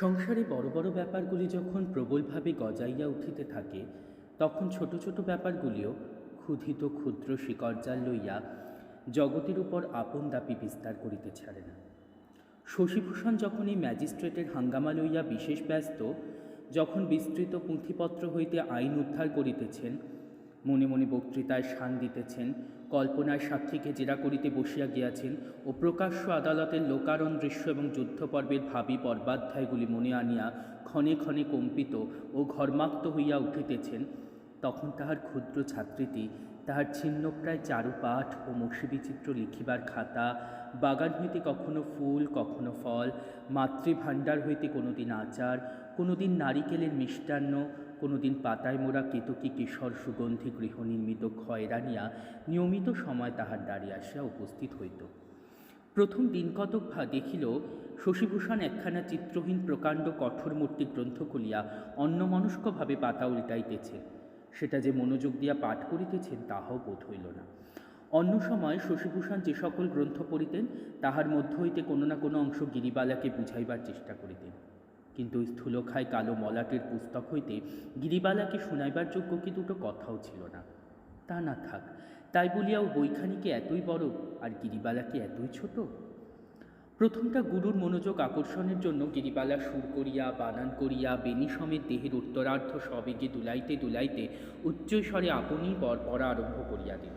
সংসারে বড় বড় ব্যাপারগুলি যখন প্রবলভাবে গজাইয়া উঠিতে থাকে, তখন ছোট ছোট ব্যাপারগুলিও ক্ষুধিত ক্ষুদ্র শিকড়জাল লইয়া জগতের উপর আপন দাপি বিস্তার করিতে ছাড়ে না। শশীভূষণ যখন এই ম্যাজিস্ট্রেটের হাঙ্গামা লইয়া বিশেষ ব্যস্ত, যখন বিস্তৃত পুঁথিপত্র হইতে আইন উদ্ধার করিতেছেন, মনে মনে বক্তৃতায় শান দিতেছেন, কল্পনায় সাক্ষীকে জেরা করিতে বসিয়া গিয়াছেন ও প্রকাশ্য আদালতের লোকারণ দৃশ্য এবং যুদ্ধপর্বের ভাবী পর্বাধ্যায়গুলি মনে আনিয়া ক্ষণে ক্ষণে কম্পিত ও ঘর্মাক্ত হইয়া উঠিতেছেন, তখন তাহার ক্ষুদ্র ছাত্রীটি তাহার ছিন্নপ্রায় চারুপাঠ ও মসিবিচিত্র লিখিবার খাতা, বাগান হইতে কখনো ফুল কখনো ফল, মাতৃভাণ্ডার হইতে কোনোদিন আচার, কোনোদিন নারিকেলের মিষ্টান্ন, কোনোদিন পাতায় মোড়া কেতকী কেশর সুগন্ধি গৃহনির্মিত খয়রানিয়া নিয়মিত সময় তাহার দ্বারে আসিয়া উপস্থিত হইত। প্রথম দিনকতক দেখিল শশীভূষণ একখানা চিত্রহীন প্রকাণ্ড কঠোর মূর্তি গ্রন্থ খুলিয়া অন্যমনস্কভাবে পাতা উল্টাইতেছে। সেটা যে মনোযোগ দিয়া পাঠ করিতেছেন তাহাও বোধ হইল না। অন্য সময় শশীভূষণ যে সকল গ্রন্থ পড়িতেন, তাহার মধ্য হইতে কোনো না কোনো অংশ গিরিবালাকে বুঝাইবার চেষ্টা করিতেন, কিন্তু স্থূলকায় কালো মলাটের পুস্তক হইতে গিরিবালাকে শুনাইবার যোগ্য কি দুটো কথাও ছিল না। তা না থাক, তাই বলিয়াও বইখানিকে এতই বড় আর গিরিবালাকে এতই ছোট? প্রথমটা গুরুর মনোযোগ আকর্ষণের জন্য গিরিবালা সুর করিয়া বানান করিয়া বেণী সমেত দেহের উত্তরার্ধ সবেগে দুলাইতে দুলাইতে উচ্চস্বরে আপনিই পড়া আরম্ভ করিয়া দিল।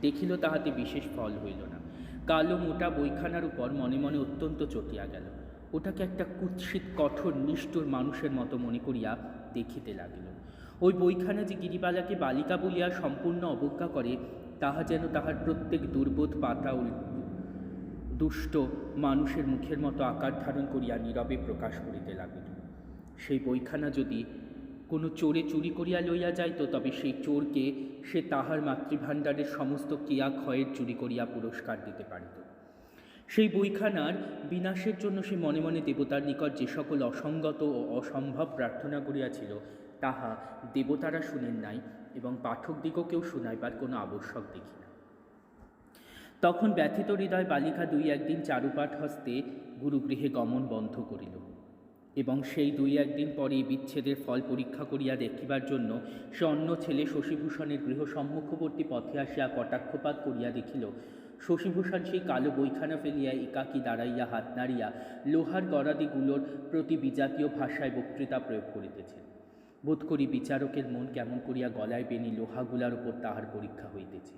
দেখিল তাহাতে বিশেষ ফল হইল না। কালো মোটা বইখানার উপর মনে মনে অত্যন্ত চটিয়া গেল। ওটাকে একটা কুৎসিত কঠোর নিষ্ঠুর মানুষের মতো মনে করিয়া দেখিতে লাগিল। ওই বইখানা যে গিরিবালাকে বালিকা বলিয়া সম্পূর্ণ অবজ্ঞা করে, তাহা যেন তাহার প্রত্যেক দুর্বোধ পাতা দুষ্ট মানুষের মুখের মতো আকার ধারণ করিয়া নীরবে প্রকাশ করিতে লাগিল। সেই বইখানা যদি কোনো চোরে চুরি করিয়া লইয়া যাইত, তবে সেই চোরকে সে তাহার মাতৃভাণ্ডারের সমস্ত কেয়া ক্ষয়ের চুরি করিয়া পুরস্কার দিতে পারিত। সেই বইখানার বিনাশের জন্য সে মনে মনে দেবতার নিকট যে সকল অসঙ্গত ও অসম্ভব প্রার্থনা করিয়াছিল, তাহা দেবতারা শুনেন নাই এবং পাঠকদিগকেও শুনাইবার কোনো আবশ্যক দেখি না। তখন ব্যথিত হৃদয় বালিকা দুই একদিন চারুপাঠ হস্তে গুরুগৃহে গমন বন্ধ করিল, এবং সেই দুই একদিন পরে বিচ্ছেদের ফল পরীক্ষা করিয়া দেখিবার জন্য সে অন্য ছেলে শশীভূষণের গৃহ সম্মুখবর্তী পথে আসিয়া কটাক্ষপাত করিয়া দেখিল শশীভূষণ সেই কালো বইখানা ফেলিয়া একাকী দাঁড়াইয়া হাত নাড়িয়া লোহার গরাদিগুলোর প্রতি বিজাতীয় ভাষায় বক্তৃতা প্রয়োগ করিতেছেন। বোধ করি বিচারকের মন কেমন করিয়া গলায় বেনি লোহাগুলার উপর তাহার পরীক্ষা হইতেছে।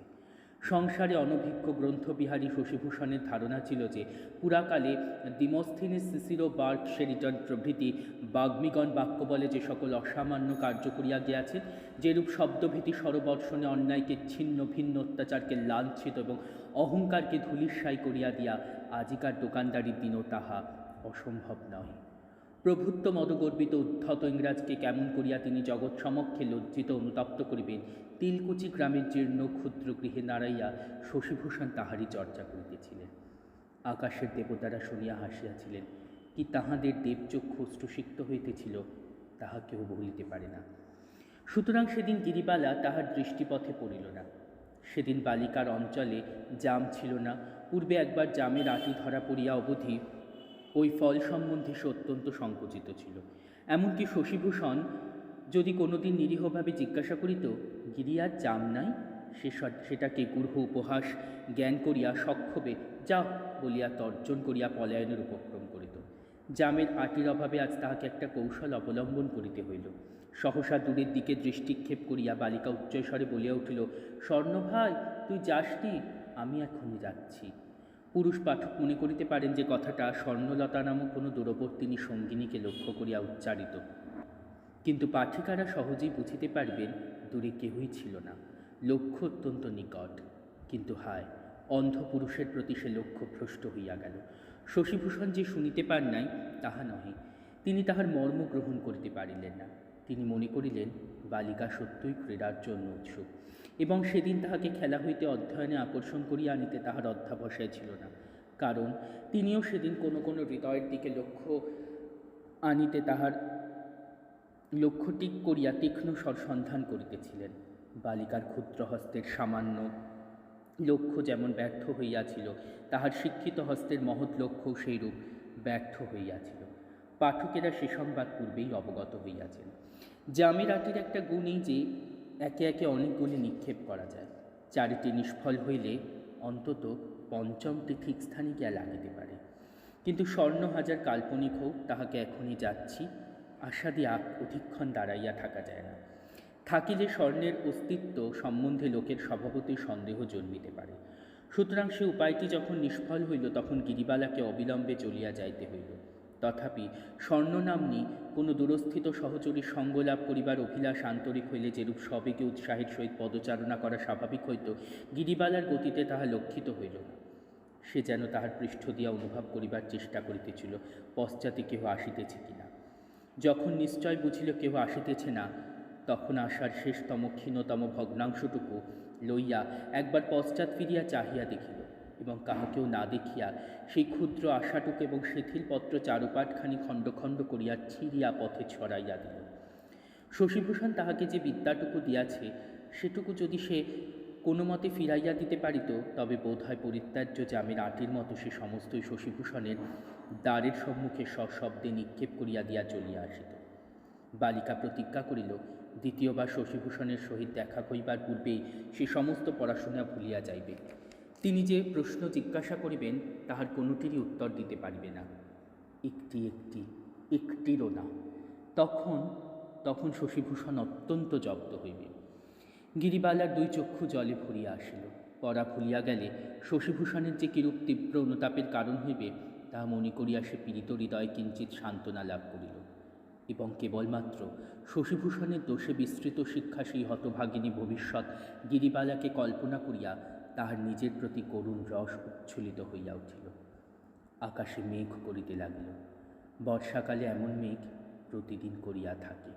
সংসারে অনভিজ্ঞ গ্রন্থবিহারী শশীভূষণের ধারণা ছিল যে পুরাকালে ডিমোস্থেনিস, সিসিরো, বার্ক, শেরিটন প্রভৃতি বাগ্মীগণ বাক্য বলে যে সকল অসামান্য কার্য করিয়া গিয়াছেন, যেরূপ শব্দভীতি স্বরবর্ষণে অন্যায়কে ছিন্ন ভিন্ন, অত্যাচারকে লাঞ্ছিত এবং অহংকারকে ধূলিসাৎ করিয়া দিয়া আজিকার দোকানদারির দিনও তাহা অসম্ভব নয়। প্রভুত্ব মদগর্বিত উদ্ধত ইংরাজকে কেমন করিয়া তিনি জগৎ সমক্ষে লজ্জিত অনুতপ্ত করিবেন, তিলকুচি গ্রামের জীর্ণ ক্ষুদ্র গৃহে দাঁড়াইয়া শশীভূষণ তাহারই চর্চা করিতেছিলেন। আকাশের দেবতারা শুনিয়া হাসিয়াছিলেন। কি তাহাদের দেবচক্ষু অশ্রুসিক্ত হইতেছিল, তাহা কেউ বলিতে পারে না। সুতরাং সেদিন গিরিবালা তাহার দৃষ্টিপথে পড়িল না। সেদিন বালিকার অঞ্চলে জাম ছিল না। পূর্বে একবার জামের আটি ধরা পড়িয়া অবধি ওই ফল সম্বন্ধে সে অত্যন্ত সংকুচিত ছিল। এমনকি শশীভূষণ যদি কোনোদিন নিরীহভাবে জিজ্ঞাসা করিত, গিরি আর জাম নাই, সেটাকে গূঢ় উপহাস জ্ঞান করিয়া সক্ষোভে যা বলিয়া তর্জন করিয়া পলায়নের উপক্রম করিত। জামের আটির অভাবে আজ তাহাকে একটা কৌশল অবলম্বন করিতে হইল। সহসা দূরের দিকে দৃষ্টিক্ষেপ করিয়া বালিকা উচ্চস্বরে বলিয়া উঠিল, স্বর্ণ ভাই, তুই যাসনি? আমি এখনই যাচ্ছি। পুরুষ পাঠক মনে করিতে পারেন যে কথাটা স্বর্ণলতা নামক কোনো দূরবর্তিনী সঙ্গিনীকে লক্ষ্য করিয়া উচ্চারিত, কিন্তু পাঠিকারা সহজেই বুঝিতে পারবেন দূরে কেহই ছিল না, লক্ষ্য অত্যন্ত নিকট। কিন্তু হায়, অন্ধ পুরুষের প্রতি সে লক্ষ্য ভ্রষ্ট হইয়া গেল। শশীভূষণ যে শুনিতে পান নাই তাহা নহে, তিনি তাহার মর্ম গ্রহণ করিতে পারিলেন না। তিনি মনে করিলেন বালিকা সত্যই ক্রীড়ার জন্য উৎসুক, এবং সেদিন তাহাকে খেলা হইতে অধ্যয়নে আকর্ষণ করিয়া আনিতে তাহার অধ্যাবসায় ছিল না, কারণ তিনিও সেদিন কোনো কোনো হৃদয়ের দিকে লক্ষ্য আনিতে তাহার লক্ষ্য ঠিক করিয়া তীক্ষ্ণ সন্ধান করিতেছিলেন। বালিকার ক্ষুদ্র হস্তের সামান্য লক্ষ্য যেমন ব্যর্থ হইয়াছিল, তাহার শিক্ষিত হস্তের মহৎ লক্ষ্যও সেইরূপ ব্যর্থ হইয়াছিল। পাঠকেরা সে সংবাদ পূর্বেই অবগত হইয়াছেন। জামের আটির একটা গুণ এই যে একে একে অনেকগুলি নিক্ষেপ করা যায়। চারিটি নিষ্ফল হইলে অন্তত পঞ্চমটি ঠিক স্থানে গিয়া লাগিতে পারে। কিন্তু স্বর্ণ হাজার কাল্পনিক হোক, তাহাকে এখনই যাচ্ছি আশা দিয়া অধিকক্ষণ দাঁড়াইয়া থাকা যায় না। থাকিলে স্বর্ণের অস্তিত্ব সম্বন্ধে লোকের স্বভাবতই সন্দেহ জন্মিতে পারে। সুতরাং সে উপায়টি যখন নিষ্ফল হইল, তখন গিরিবালাকে অবিলম্বে চলিয়া যাইতে হইল। তথাপি স্বর্ণ নাম্নী কোনো দূরস্থিত সহচরীর সঙ্গ লাভ করিবার অভিলাষ আন্তরিক হইলে যেরূপ সবেগে উৎসাহের সহিত পদচারণা করা স্বাভাবিক হইত, গিরিবালার গতিতে তাহা লক্ষিত হইল না। সে যেন তাহার পৃষ্ঠ দিয়া অনুভব করিবার চেষ্টা করিতেছিল পশ্চাতে কেহ আসিতেছে কিনা। যখন নিশ্চয় বুঝিল কেহ আসিতেছে না, তখন আশার শেষতম ক্ষীণতম ভগ্নাংশটুকু লইয়া একবার পশ্চাৎ ফিরিয়া চাহিয়া দেখিল, এবং কাহাকেও না দেখিয়া সেই ক্ষুদ্র আশাটুকু এবং শিথিলপত্র চারুপাটখানি খণ্ড খণ্ড করিয়া ছিঁড়িয়া পথে ছড়াইয়া দিল। শশীভূষণ তাহাকে যে বিদ্যাটুকু দিয়াছে, সেটুকু যদি সে কোনো মতে ফিরাইয়া দিতে পারিত, তবে বোধ হয় পরিত্যাজ্য জামের আটির মতো সে সমস্তই শশীভূষণের দ্বারের সম্মুখে সশব্দে নিক্ষেপ করিয়া দিয়া চলিয়া আসিত। বালিকা প্রতিজ্ঞা করিল, দ্বিতীয়বার শশীভূষণের সহিত দেখা করিবার পূর্বেই সে সমস্ত পড়াশোনা ভুলিয়া যাইবে। তিনি যে প্রশ্ন জিজ্ঞাসা করিবেন, তাহার কোনোটিরই উত্তর দিতে পারিবে না। একটিরও না। তখন শশীভূষণ অত্যন্ত জব্দ হইবে। গিরিবালার দুই চক্ষু জলে ভরিয়া আসিল। পড়া ভুলিয়া গেলে শশীভূষণের যে কিরূপ তীব্র অনুতাপের কারণ হইবে, তাহা মনে করিয়া সে পীড়িত হৃদয় কিঞ্চিৎ সান্ত্বনা লাভ করিল, এবং কেবলমাত্র শশীভূষণের দোষে বিস্তৃত শিক্ষা সেই হতভাগিনী ভবিষ্যৎ গিরিবালাকে কল্পনা করিয়া তাহার নিজের প্রতি করুণ রস উচ্ছ্বলিত হইয়া উঠিল। আকাশে মেঘ করিতে লাগিল। বর্ষাকালে এমন মেঘ প্রতিদিন করিয়া থাকে।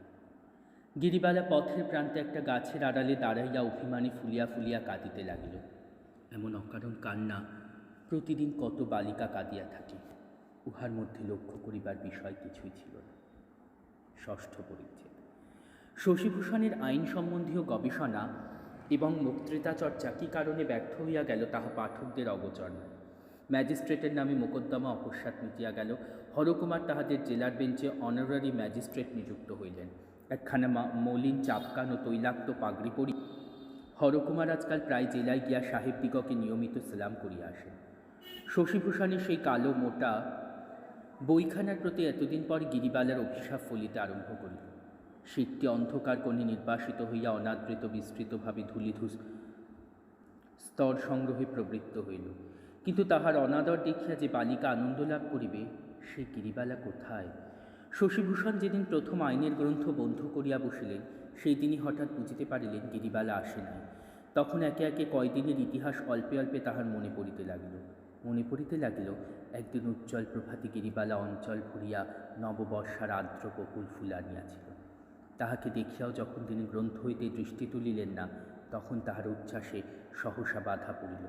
গিরিবালা পথের প্রান্তে একটা গাছের আড়ালে দাঁড়াইয়া অভিমানে ফুলিয়া ফুলিয়া কাঁদিতে লাগিল। এমন অকারণ কান্না প্রতিদিন কত বালিকা কাঁদিয়া থাকে, উহার মধ্যে লক্ষ্য করিবার বিষয় কিছুই ছিল না। ষষ্ঠ পরিচ্ছেদ। শশীভূষণের আইন সম্বন্ধীয় গবেষণা এবং বক্তৃতা চর্চা কী কারণে ব্যর্থ হইয়া গেল, তাহা পাঠকদের অগোচর নয়। ম্যাজিস্ট্রেটের নামে মোকদ্দমা অকস্মাৎ মিটিয়া গেল। হরকুমার তাহাদের জেলার বেঞ্চে অনারারি ম্যাজিস্ট্রেট নিযুক্ত হইলেন। একখানা মলিন চাপকান ও তৈলাক্ত পাগড়ি পরি হরকুমার আজকাল প্রায় জেলায় গিয়া সাহেবদিগকে নিয়মিত সালাম করিয়া আসেন। শশীভূষণের সেই কালো মোটা বইখানার প্রতি এতদিন পর গিরিবালার অভিশাপ ফলিতে আরম্ভ করিল। শীতটি অন্ধকার কোণে নির্বাসিত হইয়া অনাদৃত বিস্তৃতভাবে ধূলিধূস স্তর সংগ্রহে প্রবৃত্ত হইল। কিন্তু তাহার অনাদর দেখিয়া যে বালিকা আনন্দ লাভ করিবে, সে গিরিবালা কোথায়? শশীভূষণ যেদিন প্রথম আইনের গ্রন্থ বন্ধ করিয়া বসিলেন, সেই দিনই হঠাৎ বুঝিতে পারিলেন গিরিবালা আসে নাই। তখন একে একে কয়দিনের ইতিহাস অল্পে অল্পে তাহার মনে পড়িতে লাগিল। একদিন উজ্জ্বল প্রভাতে গিরিবালা অঞ্চল ভরিয়া নববর্ষার আর্দ্র বকুল ফুল আনিয়াছিল। তাহাকে দেখিয়াও যখন তিনি গ্রন্থ হইতে দৃষ্টি তুলিলেন না, তখন তাহার উচ্ছ্বাসে সহসা বাধা পড়িল।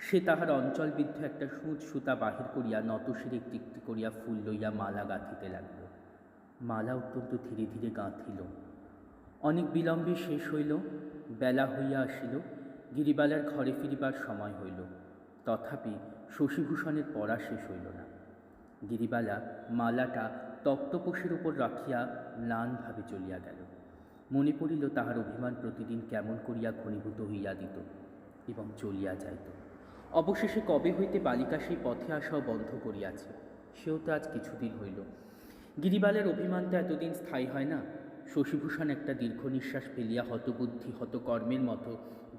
সে তাহার অঞ্চলবিদ্ধ একটা সুঁচ সুতা বাহির করিয়া নতশিরে একটি একটি করিয়া ফুল লইয়া মালা গাঁথিতে লাগিল। মালা অত্যন্ত ধীরে ধীরে গাঁথিল। অনেক বিলম্বে শেষ হইল। বেলা হইয়া আসিল। গিরিবালার ঘরে ফিরিবার সময় হইল। তথাপি শশীভূষণের পড়া শেষ হইল না। গিরিবালা মালাটা তক্তপোষের উপর রাখিয়া ম্লানভাবে চলিয়া গেল। মনে পড়িল তাহার অভিমান প্রতিদিন কেমন করিয়া ঘনীভূত হইয়া দিত এবং চলিয়া যাইত। অবশেষে কবে হইতে বালিকা সেই পথে আসাও বন্ধ করিয়াছে, সেও তো আজ কিছুদিন হইল। গিরিবালার অভিমান তো এতদিন স্থায়ী হয় না। শশীভূষণ একটা দীর্ঘ নিঃশ্বাস ফেলিয়া হতবুদ্ধি হতকর্মের মতো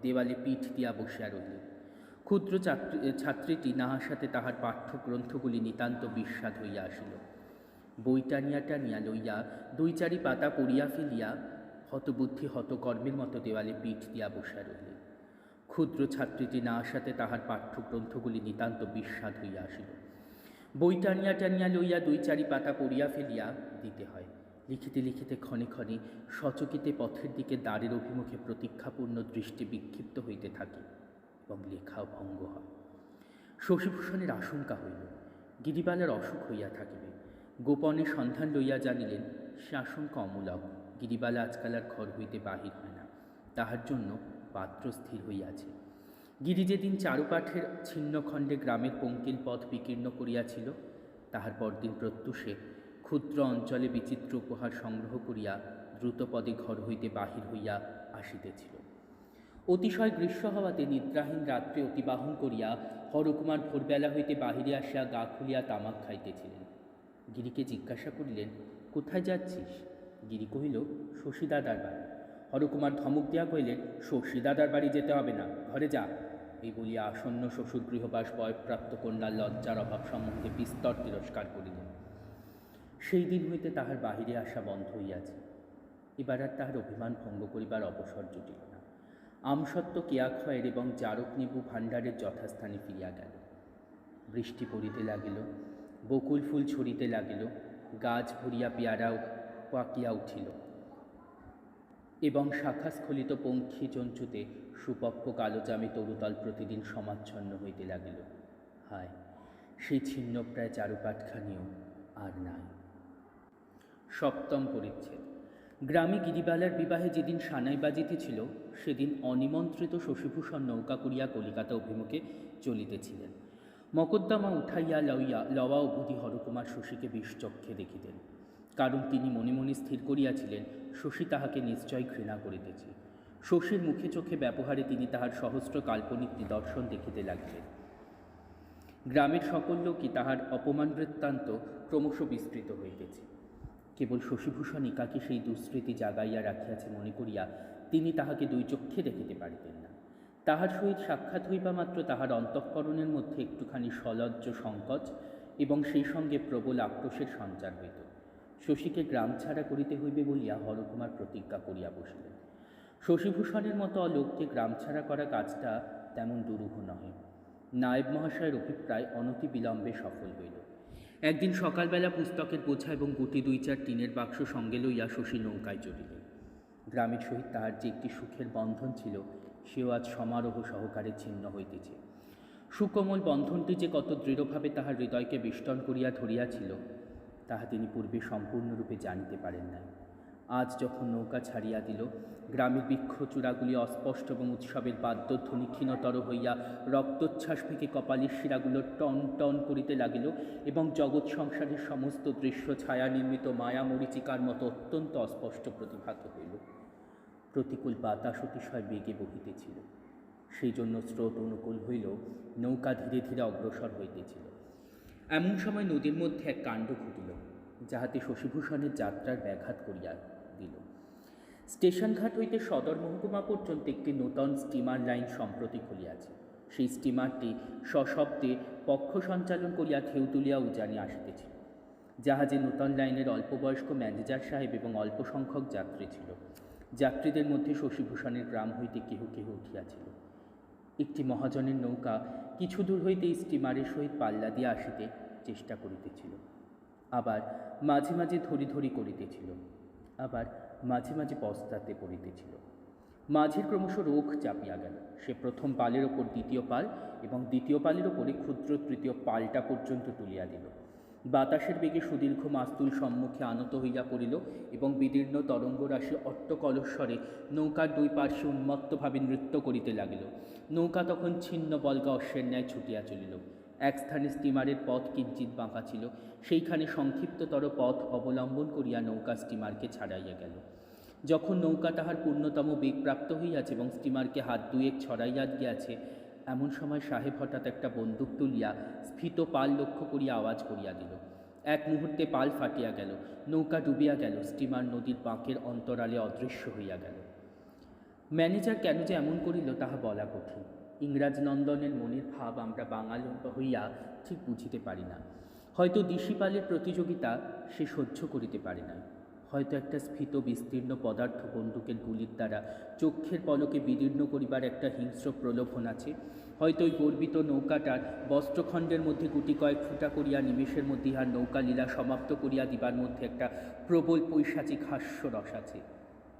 দেওয়ালে পিঠ দিয়া বসিয়া রহিলেন। ক্ষুদ্র ছাত্রীটি নাহার তাহার পাঠ্যগ্রন্থগুলি নিতান্ত বিস্বাদ হইয়া আসিল। বই টানিয়া টানিয়া লইয়া দুই চারি পাতা পড়িয়া ফেলিয়া হতবুদ্ধি হতকর্মের মতো দেওয়ালে পিঠ দিয়া বসিয়া রহিলেন। ক্ষুদ্র ছাত্রীটি নাহার তাহার পাঠ্যগ্রন্থগুলি নিতান্ত বিস্বাদ হইয়া আসিল। বই টানিয়া টানিয়া লইয়া দুই চারি পাতা পড়িয়া ফেলিয়া দিতে হয়। লিখিতে লিখিতে ক্ষণে ক্ষণে সচকিতে পথের দিকে দ্বারের অভিমুখে প্রতীক্ষাপূর্ণ দৃষ্টি বিক্ষিপ্ত হইতে থাকে এবং লেখাও ভঙ্গ হয়। শশীভূষণের আশঙ্কা হইল গিরিবালার অসুখ হইয়া থাকিবে। গোপনে সন্ধান লইয়া জানিলেন সে আশঙ্কা অমূলক। গিরিবালা আজকাল আর ঘর হইতে বাহির হয় না, তাহার জন্য পাত্র স্থির হইয়াছে। গিরি যেদিন চারুপাঠের ছিন্নখণ্ডে গ্রামের পঙ্কিল পথ বিকীর্ণ করিয়াছিল, তাহার পরদিন প্রত্যুষে ক্ষুদ্র অঞ্চলে বিচিত্র উপহার সংগ্রহ করিয়া দ্রুতপদে ঘর হইতে বাহির হইয়া আসিতেছিল। অতিশয় গ্রীষ্ম হওয়াতে নিদ্রাহীন রাত্রে অতিবাহন করিয়া হরকুমার ভোরবেলা হইতে বাহিরে আসিয়া গা খুলিয়া তামাক খাইতেছিলেন। গিরিকে জিজ্ঞাসা করিলেন, কোথায় যাচ্ছিস? গিরি কহিল, শশীদাদার বাড়ি। হরকুমার ধমক দিয়া কহিলেন, শশীদাদার বাড়ি যেতে হবে না, ঘরে যা। এই বলিয়া আসন্ন শ্বশুর গৃহবাস বয়প্রাপ্ত কন্যার লজ্জার অভাব সম্বন্ধে বিস্তর তিরস্কার করিলেন। সেই দিন হইতে তাহার বাহিরে আসা বন্ধ হইয়াছে। এবার আর তাহার অভিমান ভঙ্গ করিবার অবসর জুটিল না। আমসত্ত্ব কেয়াক্ষয়ের এবং জারক নেবু ভাণ্ডারের যথাস্থানে ফিরিয়া গেল। বৃষ্টি পড়িতে লাগিল, বকুল ফুল ছড়িতে লাগিল, গাছ ভরিয়া পেয়ারাও পাকিয়া উঠিল এবং শাখাস্খলিত পঙ্খী চঞ্চুতে সুপক্ষ কালোজামে তরুতল প্রতিদিন সমাচ্ছন্ন হইতে লাগিল। হায়, সেই ছিন্নপ্রায় চারুপাটখানিও আর নাই। সপ্তম পরিচ্ছেদ। গ্রামে গিরিবালার বিবাহে যেদিন সানাই বাজিতেছিল, সেদিন অনিমন্ত্রিত শশীভূষণ নৌকা করিয়া কলিকাতা অভিমুখে চলিতেছিলেন। মকদ্দমা উঠাইয়া লওয়া অবধি হরকুমার শশীকে বিষচক্ষে দেখিতেন, কারণ তিনি মনে মনে স্থির করিয়াছিলেন শশী তাহাকে নিশ্চয় ঘৃণা করিতেছে। শশীর মুখে চোখে ব্যবহারে তিনি তাহার সহস্র কাল্পনিক নিদর্শন দেখিতে লাগিলেন। গ্রামের সকল লোকই তাহার অপমান বৃত্তান্ত ক্রমশ বিস্তৃত হইতেছে। কেবল শশীভূষণ একাকী সেই দুঃস্মৃতি জাগাইয়া রাখিয়াছে মনে করিয়া তিনি তাহাকে দুই চক্ষে দেখিতে পারিতেন না। তাহার সহিত সাক্ষাৎ হইবা মাত্র তাহার অন্তঃকরণের মধ্যে একটুখানি সলজ্জ সংকোচ এবং সেই সঙ্গে প্রবল আক্রোশের সঞ্চার হইত। শশীকে গ্রাম ছাড়া করিতে হইবে বলিয়া হরকুমার প্রতিজ্ঞা করিয়া বসিলেন। শশীভূষণের মতো লোককে গ্রাম ছাড়া করা কাজটা তেমন দুরূহ নহে। নায়েব মহাশয়ের অভিপ্রায় অনতি বিলম্বে সফল হইল। একদিন সকালবেলা পুস্তকের বোঝা এবং গুটি দুই চার টিনের বাক্স সঙ্গে লইয়া শশী নৌকায় চড়িলেন। গ্রামের সহিত তাহার যে একটি সুখের বন্ধন ছিল, সেও আজ সমারোহ সহকারে ছিন্ন হইতেছে। সুকোমল বন্ধনটি যে কত দৃঢ়ভাবে তাহার হৃদয়কে বেষ্টন করিয়া ধরিয়াছিল, তাহা তিনি পূর্বে সম্পূর্ণরূপে জানিতে পারেন নাই। আজ যখন নৌকা ছাড়িয়া দিল, গ্রামের বৃক্ষচূড়াগুলি অস্পষ্ট এবং উৎসবের বাদ্যধ্বনি ক্ষীণতর হইয়া রক্তোচ্ছ্বাস থেকে কপালের শিরাগুলো টন টন করিতে লাগিল এবং জগৎ সংসারের সমস্ত দৃশ্য ছায়া নির্মিত মায়া মরীচিকার মতো অত্যন্ত অস্পষ্ট প্রতিভাত হইল। প্রতিকূল বাতাস অতিশয় বেগে বহিতেছিল, সেই জন্য স্রোত অনুকূল হইল, নৌকা ধীরে ধীরে অগ্রসর হইতেছিল। এমন সময় নদীর মধ্যে এক কাণ্ড ঘটিল, যাহাতে শশীভূষণের যাত্রার ব্যাঘাত করিয়া দিল। স্টেশনঘাট হইতে সদর মহকুমা পর্যন্ত একটি নূতন স্টিমার লাইন সম্প্রতি খুলিয়াছে। সেই স্টিমারটি সশব্দে পক্ষ সঞ্চালন করিয়া ঢেউ তুলিয়া উজানে আসিতেছিল। জাহাজে নূতন লাইনের অল্পবয়স্ক ম্যানেজার সাহেব এবং অল্প সংখ্যক যাত্রী ছিল। যাত্রীদের মধ্যে শশীভূষণের গ্রাম হইতে কেহ কেহ উঠিয়াছিল। একটি মহাজনের নৌকা কিছু দূর হইতে স্টিমারের সহিত পাল্লা দিয়া আসিতে চেষ্টা করিতেছিল, আবার মাঝে মাঝে ধরি ধরি করিতেছিল, আবার মাঝে মাঝে পস্তাতে পড়িতেছিল। মাঝের ক্রমশ রোখ চাপিয়া গেল। সে প্রথম পালের ওপর দ্বিতীয় পাল এবং দ্বিতীয় পালের ওপরে ক্ষুদ্র তৃতীয় পালটা পর্যন্ত তুলিয়া দিল। বাতাসের বেগে সুদীর্ঘ মাস্তুল সম্মুখে আনত হইয়া পড়িল এবং বিদীর্ণ তরঙ্গরাশি অট্টকলস্বরে নৌকার দুই পার্শ্বে উন্মত্তভাবে নৃত্য করিতে লাগিল। নৌকা তখন ছিন্ন বল্গা অশ্বের ন্যায় ছুটিয়া চলিল। এক স্থানে স্টিমারের পথ কিঞ্চিত বাঁকা ছিল, সেইখানে সংক্ষিপ্ততর পথ অবলম্বন করিয়া নৌকা স্টিমারকে ছাড়াইয়া গেল। যখন নৌকা তাহার পূর্ণতম বেগ প্রাপ্ত হইয়াছে এবং স্টিমারকে হাত দুয়েক ছড়াইয়া গিয়াছে, এমন সময় সাহেব হঠাৎ একটা বন্দুক তুলিয়া স্ফীত পাল লক্ষ্য করিয়া আওয়াজ করিয়া দিল। এক মুহূর্তে পাল ফাটিয়া গেল, নৌকা ডুবিয়া গেল, স্টিমার নদীর বাঁকের অন্তরালে অদৃশ্য হইয়া গেল। ম্যানেজার কেন যে এমন করিল তাহা বলা কঠিন। ইংরাজ নন্দনের মনের ভাব আমরা বাঙাল হইয়া ঠিক বুঝিতে পারি না। হয়তো দিশিপালের প্রতিযোগিতা সে সহ্য করিতে পারে না, হয়তো একটা স্ফীত বিস্তীর্ণ পদার্থ বন্দুকের গুলির দ্বারা চক্ষের পলকে বিদীর্ণ করিবার একটা হিংস্র প্রলোভন আছে, হয়তো ওই গর্বিত নৌকাটার বস্ত্রখণ্ডের মধ্যে গুটি কয়েক ফুটা করিয়া নিমেষের মধ্যে ইহার নৌকা লীলা সমাপ্ত করিয়া দিবার মধ্যে একটা প্রবল পৈশাচিক হাস্যরস আছে।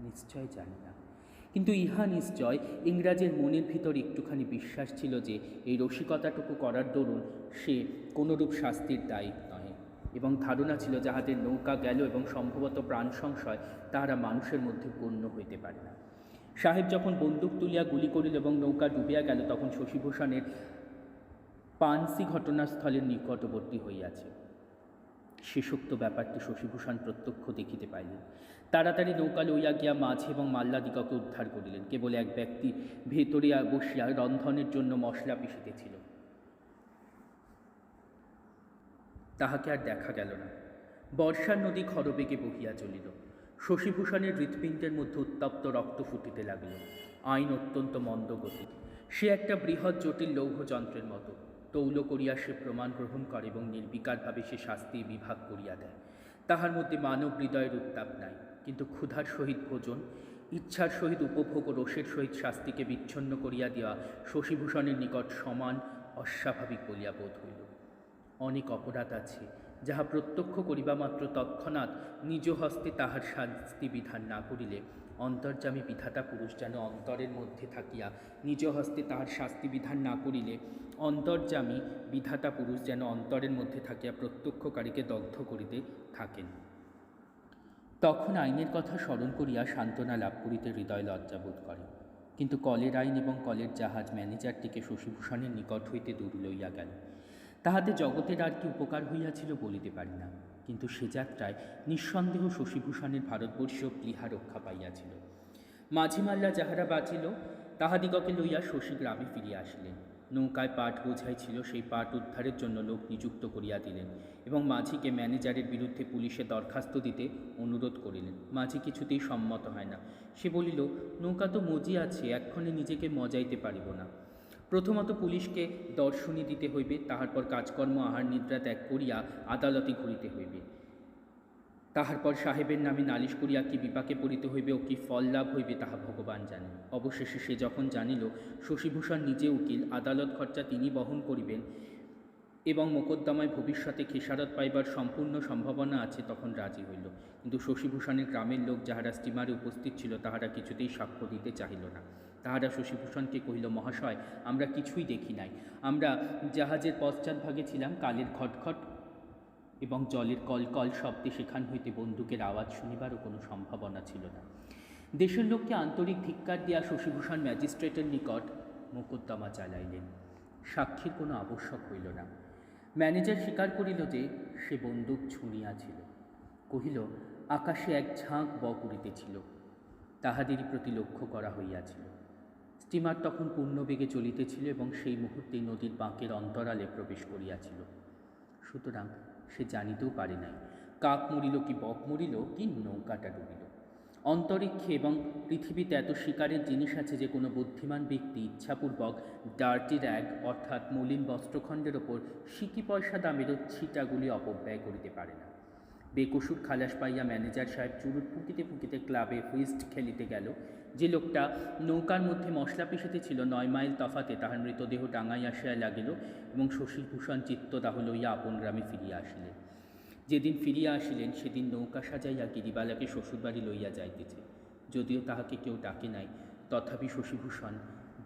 নিশ্চয় জানি না, কিন্তু ইহা নিশ্চয় ইংরাজের মনের ভিতর একটুখানি বিশ্বাস ছিল যে এই রসিকতাটুকু করার দরুন সে কোনরূপ শাস্তির দায়ী নয়, এবং ধারণা ছিল যাহাদের নৌকা গেল এবং সম্ভবত প্রাণ সংশয়, তাহারা মানুষের মধ্যে গণ্য হইতে পারে না। সাহেব যখন বন্দুক তুলিয়া গুলি করিল এবং নৌকা ডুবিয়া গেল, তখন শশীভূষণের পানসি ঘটনাস্থলের নিকটবর্তী হইয়াছে। শেষোক্ত ব্যাপারটি শশীভূষণ প্রত্যক্ষ দেখিতে পাইলেন। তাড়াতাড়ি নৌকা লইয়া গিয়া মাঝি এবং মাল্লাদিগকে উদ্ধার করিলেন। কেবল এক ব্যক্তি ভেতরে বসিয়া রন্ধনের জন্য মশলা পিষিতেছিল, তাহাকে আর দেখা গেল না। বর্ষার নদী খরবেগে বহিয়া চলিল। শশীভূষণের হৃৎপিণ্ডের মধ্যে উত্তপ্ত রক্ত ফুটিতে লাগিল। আইন অত্যন্ত মন্দগতি। সে একটা বৃহৎ জটিল লৌহযন্ত্রের মতো। তৌল করিয়া সে প্রমাণ গ্রহণ করে এবং নির্বিকারভাবে সে শাস্তি বিভাগ করিয়া দেয়। তাহার মধ্যে মানব হৃদয়ের উত্তাপ নাই, কিন্তু ক্ষুধার সহিত ভোজন, ইচ্ছার সহিত উপভোগ ও রসের সহিত শাস্তিকে বিচ্ছন্ন করিয়া দেওয়া শশীভূষণের নিকট সমান অস্বাভাবিক বলিয়া বোধ হইল। অনেক অপরাধ আছে যাহা প্রত্যক্ষ করিবা মাত্র তৎক্ষণাৎ নিজ হস্তে তাহার শাস্তি বিধান না করিলে অন্তর্যামী বিধাতা পুরুষ যেন অন্তরের মধ্যে থাকিয়া নিজ হস্তে তাহার শাস্তি বিধান না করিলে অন্তর্যামী বিধাতা পুরুষ যেন অন্তরের মধ্যে থাকিয়া প্রত্যক্ষকারীকে দগ্ধ করিতে থাকেন। তখন আইনের কথা স্মরণ করিয়া সান্ত্বনা লাভ করিতে হৃদয় লজ্জাবোধ করে। কিন্তু কলের আইন এবং কলের জাহাজ ম্যানেজারটিকে শশীভূষণের নিকট হইতে দূর লইয়া গেল। তাহাতে জগতের আর কি উপকার হইয়াছিল বলিতে পারি না, কিন্তু সে যাত্রায় নিঃসন্দেহ শশীভূষণের ভারতবর্ষীয় প্লীহা রক্ষা পাইয়াছিল। মাঝিমাল্লা যাহারা বাঁচিল তাহাদিগকে লইয়া শশী গ্রামে ফিরিয়া আসিলেন। নৌকায় পাট বোঝাই ছিল, সেই পাট উদ্ধারের জন্য লোক নিযুক্ত করিয়া দিলেন এবং মাঝিকে ম্যানেজারের বিরুদ্ধে পুলিশে দরখাস্ত দিতে অনুরোধ করিলেন। মাঝি কিছুতেই সম্মত হয় না। সে বলিল, নৌকা তো মজি আছে, এক্ষণে নিজেকে মজাইতে পারিব না। প্রথমত পুলিশকে দর্শনী দিতে হইবে, তাহার পর কাজকর্ম আহার নিদ্রা ত্যাগ করিয়া আদালতে ঘুরিতে হইবে, তাহার পর সাহেবের নামে নালিশ করিয়া কি বিপাকে পড়িতে হইবে ও কি ফল লাভ হইবে তাহা ভগবান জানেন। অবশেষে সে যখন জানিল শশীভূষণ নিজে উকিল, আদালত খরচা তিনি বহন করিবেন এবং মোকদ্দমায় ভবিষ্যতে খেসারত পাইবার সম্পূর্ণ সম্ভাবনা আছে, তখন রাজি হইল। কিন্তু শশীভূষণের গ্রামের লোক যাহারা স্টিমারে উপস্থিত ছিল তাহারা কিছুতেই সাক্ষ্য দিতে চাহিল না। তাহারা শশীভূষণকে কহিল, মহাশয়, আমরা কিছুই দেখি নাই। আমরা জাহাজের পশ্চাৎভাগে ছিলাম। কালের খটখট এবং জলের কলকল শব্দে সেখান হইতে বন্দুকের আওয়াজ শুনিবারও কোনো সম্ভাবনা ছিল না। দেশের লোককে আন্তরিক ধিক্কার দিয়া শশীভূষণ ম্যাজিস্ট্রেটের নিকট মোকদ্দমা চালাইলেন। সাক্ষীর কোনো আবশ্যক হইল না। ম্যানেজার স্বীকার করিল যে সে বন্দুক ছুঁড়িয়াছিল। কহিল, আকাশে এক ঝাঁক বক উড়িতেছিল, তাহাদেরই প্রতি লক্ষ্য করা হইয়াছিল। স্টিমার তখন পূর্ণবেগে চলিতেছিল এবং সেই মুহূর্তেই নদীর বাঁকের অন্তরালে প্রবেশ করিয়াছিল। সুতরাং সে জানিতেও পারে নাই কাক মরিল কি বক মরিল কি নৌকাটা ডুবিল। অন্তরিক্ষে এবং পৃথিবীতে এত শিকারের জিনিস আছে যে কোনো বুদ্ধিমান ব্যক্তি ইচ্ছাপূর্বক ডার্টি র্যাগ অর্থাৎ মলিন বস্ত্রখণ্ডের ওপর সিকি পয়সা দামেরও ছিটাগুলি অপব্যয় করিতে পারে না। বেকসুর খালাস পাইয়া ম্যানেজার সাহেব চুরুট ফুঁকিতে ফুঁকিতে ক্লাবে হুইস্ট খেলিতে গেল। যে লোকটা নৌকার মধ্যে মশলা পিষিতে ছিল 9 মাইল তফাতে তাহার মৃতদেহ ডাঙাই আসিয়া লাগিল এবং শশীভূষণ চিত্তদাহ লইয়া আপন গ্রামে ফিরিয়া আসিলেন। যেদিন ফিরিয়া আসিলেন সেদিন নৌকা সাজাইয়া গিরিবালাকে শ্বশুরবাড়ি লইয়া যাইতেছে। যদিও তাহাকে কেউ ডাকে নাই, তথাপি শশীভূষণ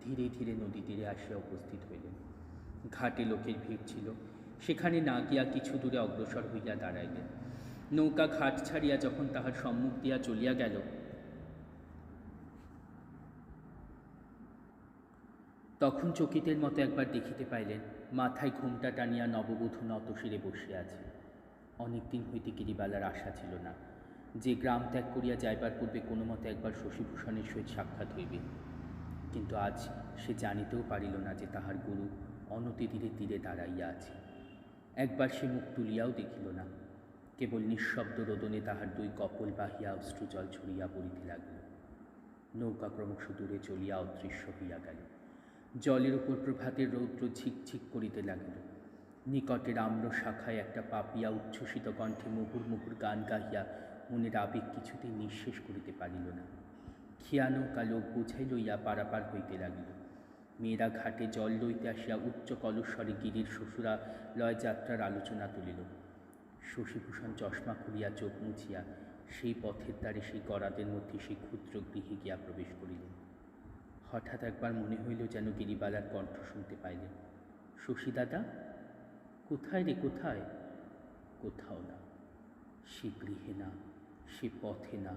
ধীরে ধীরে নদী তীরে আসিয়া উপস্থিত হইলেন। ঘাটে লোকের ভিড় ছিল। সেখানে না গিয়া কিছু দূরে অগ্রসর হইয়া দাঁড়াইলেন। নৌকা ঘাট ছাড়িয়া যখন তাহার সম্মুখ দিয়া চলিয়া গেল, তখন চকিতের মতো একবার দেখিতে পাইলেন মাথায় ঘুমটা টানিয়া নববধূ নতশিরে বসিয়া আছে। অনেকদিন হইতে গিরিবালার আশা ছিল না যে গ্রাম ত্যাগ করিয়া যাইবার পূর্বে কোনো মতে একবার শশীভূষণের সহিত সাক্ষাৎ হইবে, কিন্তু আজ সে জানিতেও পারিল না যে তাহার গুরু অনতি ধীরে তীরে দাঁড়াইয়া আছে। একবার সে মুখ তুলিয়াও দেখিল না, কেবল নিঃশব্দ রোদনে তাহার 2 কপল বাহিয়া অশ্রুজল ছড়িয়া পড়িতে লাগিল। নৌকা ক্রমশ দূরে চলিয়া অদৃশ্য হইয়া গেল। জলের উপর প্রভাতের রৌদ্র ঝিকঝিক করিতে লাগিল। নিকটের আম্র শাখায় একটা পাপিয়া উচ্ছ্বসিত কণ্ঠে মুহুর মুহুর গান গাহিয়া মনের আবেগ কিছুতেই নিঃশেষ করিতে পারিল না। খিয়া নৌকা লোক বোঝাই লইয়া পারাপার হইতে লাগিল। মেয়েরা ঘাটে জল লইতে আসিয়া উচ্চ কলস্বরে গিরির শ্বশুরালয় যাত্রার আলোচনা তুলিল। শশীভূষণ চশমা খুলিয়া চোখ মুছিয়া সেই পথের দ্বারে সেই গরাদের মধ্যে সেই ক্ষুদ্র গৃহে গিয়া প্রবেশ করিলেন। হঠাৎ একবার মনে হইল যেন গিরিবালার কণ্ঠ শুনতে পাইলেন। শশী দাদা, কোথায় রে, কোথায়? কোথাও না, সে গৃহে না, সে পথে না,